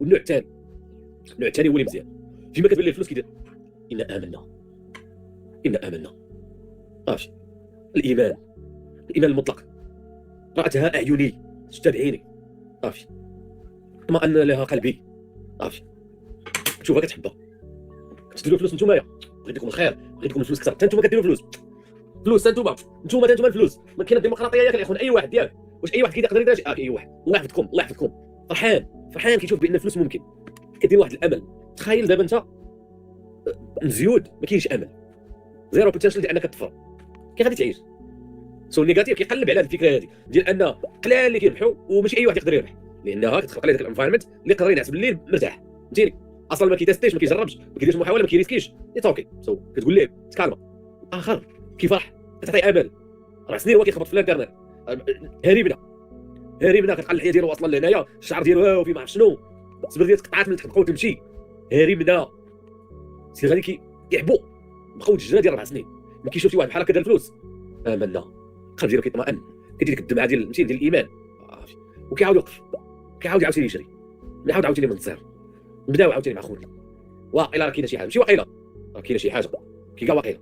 والنوع الثاني هو اللي مزيان، فيما كتبان ليه الفلوس كيدير إنا آمنا عرفتي. الإيمان المطلق، رأتها أعيني شتا بعيني عرفتي، اطمأن لها قلبي عرفتي، تشوفها كتحبها. كتديروا فلوس نتوما، بغيت لكم الخير، بغيت لكم الفلوس كثر، حتى نتوما كديروا فلوس نتوما الفلوس. ما كاينه الديمقراطيه ياك الاخوان، اي واحد ديالك، واش اي واحد كيقدر يدير اي واحد. الله يحفظكم فرحان كيشوف بان الفلوس ممكن، كدير واحد الامل. تخيل دابا انت مزيود ما كاينش امل، زيرو بوتنشال ديال انك تطفر، كيف غادي تعيش؟ سو نيجاتيف كيقلب على هذه الفكره هذه ديال ان قلال اللي كيربحوا وماشي اي واحد يقدر يربح، لانها كتخلق عليه ذاك الانفايرمنت اللي يقدر ينعس بالليل مرتاح. فهمتيني؟ اصلا ما كيتيستيش، ما كيجربش، ما كيديرش محاوله، ما كيريسكيش، اوكي. سو كتقول ليه تكالما اخر كيفرح، كتعطي امل. 4 سنين هو كيخبط في الانترنت، هاربنا كتلقى اللحيه ديالو واصله لهنايا، الشعر ديالو في ما عرف شنو، الصبر ديالو تقطعات من تحت بقاو تمشي، هاربنا سي غادي كيحبوا بقاو الجنه ديال 4 سنين. ما كيشوف شي واحد بحال هكا دار الفلوس، امنا القلب ديالو كيطمئن، كيدير ديك الدمعه ديال الايمان، وكيعاود يوقف، كيعاود عاوتاني يجري، يعاود عاوتاني من الزير، نبداو عاوتاني مع خوتنا. واقيلا راه كاينه شي حاجه، ماشي واقيلا راه كاينه شي حاجه، كاع واقيلا.